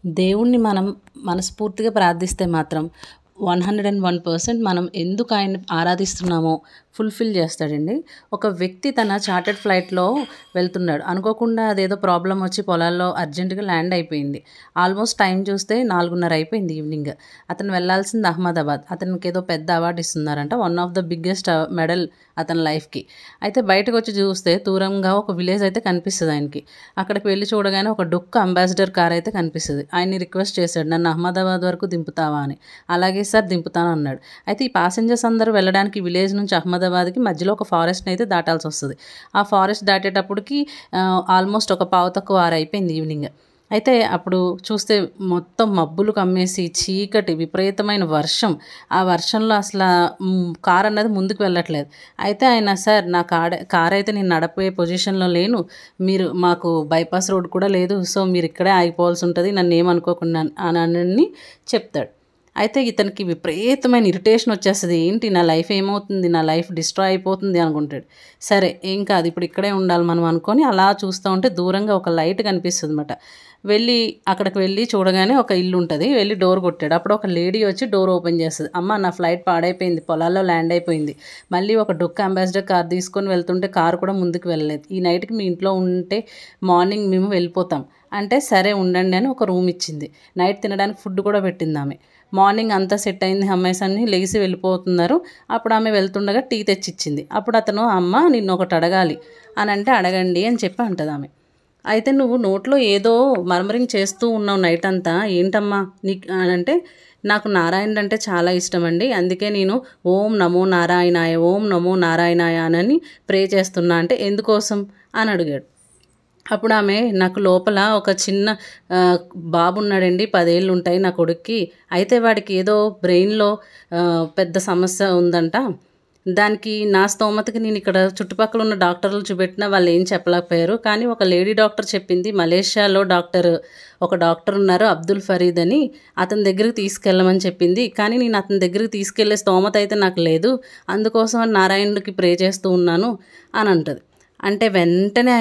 దేవుణ్ణి మనం మనస్ఫూర్తిగా ప్రార్థిస్తే మాత్రం 101% మనం ఎందుకు ఆయన్ని ఆరాధిస్తున్నామో ఫుల్ఫిల్ చేస్తాడండి. ఒక వ్యక్తి తన చార్టర్డ్ ఫ్లైట్‌లో వెళ్తున్నాడు. అనుకోకుండా అదేదో ప్రాబ్లమ్ వచ్చి పొలాల్లో అర్జెంట్‌గా ల్యాండ్ అయిపోయింది. ఆల్మోస్ట్ టైం చూస్తే 4:30 అయిపోయింది ఈవినింగ్. అతను వెళ్ళాల్సింది అహ్మదాబాద్. అతనికి ఏదో పెద్ద అవార్డు ఇస్తున్నారంట. One of the biggest medal అతని లైఫ్‌కి. అయితే బయటకొచ్చి చూస్తే దూరంగా ఒక విలేజ్ అయితే కనిపిస్తది ఆయనకి. అక్కడికి వెళ్లి చూడగానే ఒక డొక్కు అంబాసిడర్ కార్ అయితే కనిపిస్తది. ఆయన్ని రిక్వెస్ట్ చేశాడు, "నన్ను అహ్మదాబాద్ వరకు దింపుతావా" అని. "అలాగే సార్ దింపుతాను" అన్నాడు. అయితే ఈ ప్యాసింజర్స్ అందరూ వెళ్ళడానికి విలేజ్ నుంచి అహ్మదాబాద్‌కి మధ్యలో ఒక ఫారెస్ట్‌ని అయితే దాటాల్సి వస్తది. ఆ ఫారెస్ట్ దాటేటప్పటికి ఆల్మోస్ట్ ఒక పావు తక్కువ 6 అయిపోయింది ఈవినింగ్. అయితే అప్పుడు చూస్తే మొత్తం మబ్బులు కమ్మేసి చీకటి, విపరీతమైన వర్షం. ఆ వర్షంలో కార్ అన్నది ముందుకు వెళ్ళట్లేదు. అయితే ఆయన, "సార్ నా కార్ అయితే నేను నడపే పొజిషన్‌లో లేను. మాకు బైపాస్ రోడ్ కూడా లేదు. సో మీరు ఇక్కడే ఆగిపోవాల్సి ఉంటది. నన్ను ఏమనుకోకుండా" అని చెప్తాడు. అయితే ఇతనికి విపరీతమైన ఇరిటేషన్ వచ్చేస్తది. ఏంటి నా లైఫ్ ఏమవుతుంది? నా లైఫ్ డిస్ట్రాయ్ అయిపోతుంది అనుకుంటాడు. సరే ఏం కాదు, ఇప్పుడు ఇక్కడే ఉండాలి మనం అనుకొని అలా చూస్తూ ఉంటే దూరంగా ఒక లైట్ కనిపిస్తుందన్నమాట. అక్కడికి వెళ్ళి చూడగానే ఒక ఇల్లు ఉంటుంది. వెళ్ళి డోర్ కొట్టాడు. అప్పుడు ఒక లేడీ వచ్చి డోర్ ఓపెన్ చేస్తది. "అమ్మ, నా ఫ్లైట్ పాడైపోయింది. పొలాల్లో ల్యాండ్ అయిపోయింది. మళ్ళీ ఒక డొక్క అంబాసిడర్ కార్ తీసుకొని వెళ్తుంటే కారు కూడా ముందుకు వెళ్ళలేదు. ఈ నైట్కి మీ ఇంట్లో ఉంటే మార్నింగ్ మేము వెళ్ళిపోతాం" అంటే, "సరే ఉండండి" అని ఒక రూమ్ ఇచ్చింది. నైట్ తినడానికి ఫుడ్ కూడా పెట్టింది ఆమె. మార్నింగ్ అంతా సెట్ అయింది. అమ్మాయిస్ అన్నీ లెగిసి వెళ్ళిపోతున్నారు. అప్పుడు ఆమె వెళ్తుండగా టీ తెచ్చిచ్చింది. అప్పుడు అతను, "అమ్మ, నిన్నొకటి అడగాలి" అని అంటే, "అడగండి" అని చెప్పి అంటది ఆమె. అయితే, "నువ్వు నోట్లో ఏదో మర్మరింగ్ చేస్తూ ఉన్నావు నైట్ అంతా, ఏంటమ్మా నీకు" అని అంటే, "నాకు నారాయణుడు అంటే చాలా ఇష్టం అండి. అందుకే నేను ఓం నమో నారాయణాయ, ఓం నమో నారాయణాయ అని ప్రే చేస్తున్నా" అంటే, "ఎందుకోసం" అని అడిగాడు. అప్పుడు ఆమె, "నాకు లోపల ఒక చిన్న బాబు ఉన్నాడండి. 10 ఏళ్ళు ఉంటాయి నా కొడుక్కి. అయితే వాడికి ఏదో బ్రెయిన్‌లో పెద్ద సమస్య ఉందంట. దానికి నా స్తోమతకి నేను ఇక్కడ చుట్టుపక్కల ఉన్న డాక్టర్లు చూపెట్టినా వాళ్ళు ఏం చెప్పలేకపోయారు. కానీ ఒక లేడీ డాక్టర్ చెప్పింది, మలేషియాలో ఒక డాక్టర్ ఉన్నారు అబ్దుల్ ఫరీద్ అని, అతని దగ్గరికి తీసుకెళ్ళమని చెప్పింది. కానీ నేను అతని దగ్గరికి తీసుకెళ్లే స్తోమత అయితే నాకు లేదు. అందుకోసం నారాయణుడికి ప్రే చేస్తూ ఉన్నాను" అని అంటది. అంటే వెంటనే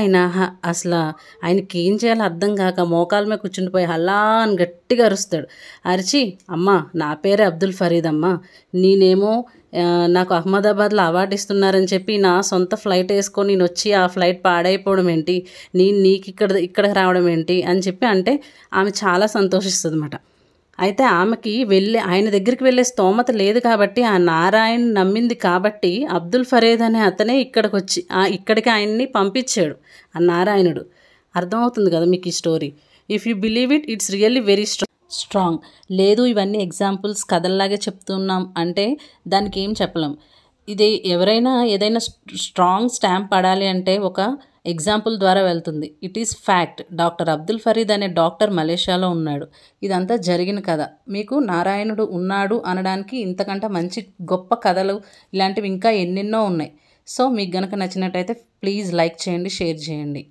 ఆయనకి ఏం చేయాలో అర్థం కాక మోకాళ్ళ మీద కూర్చుండిపోయి హల్లా అని గట్టిగా అరుస్తాడు. అరిచి, "అమ్మ, నా పేరే అబ్దుల్ ఫరీద్ అమ్మ. నేనేమో నాకు అహ్మదాబాద్లో అవార్డు ఇస్తున్నారని చెప్పి నా సొంత ఫ్లైట్ వేసుకొని నేను వచ్చి ఆ ఫ్లైట్ పాడైపోవడం ఏంటి, నీకు ఇక్కడికి రావడం ఏంటి" అని చెప్పి అంటే ఆమె చాలా సంతోషిస్తుంది అన్నమాట. అయితే ఆమెకి ఆయన దగ్గరికి వెళ్ళే స్తోమత లేదు కాబట్టి, ఆ నారాయణ్ నమ్మింది కాబట్టి అబ్దుల్ ఫరీద్ అనే అతనే ఇక్కడికి ఆయన్ని పంపించాడు ఆ నారాయణుడు. అర్థమవుతుంది కదా మీకు ఈ story? If you believe it's really very strong. లేదు, ఇవన్నీ ఎగ్జాంపుల్స్ కథల్లాగే చెప్తున్నాం అంటే దానికి ఏం చెప్పలేం. ఇది ఎవరైనా ఏదైనా స్ట్రాంగ్ స్టాంప్ పడాలి అంటే ఒక ఎగ్జాంపుల్ ద్వారా వెళ్తుంది. It is fact. Doctor Abdul Farid అనే డాక్టర్ మలేషియాలో ఉన్నాడు. ఇదంతా జరిగిన కథ. మీకు నారాయణుడు ఉన్నాడు అనడానికి ఇంతకంటే మంచి గొప్ప కథలు ఇలాంటివి ఇంకా ఎన్నెన్నో ఉన్నాయి. సో మీకు గనక నచ్చినట్టయితే ప్లీజ్ లైక్ చేయండి, షేర్ చేయండి.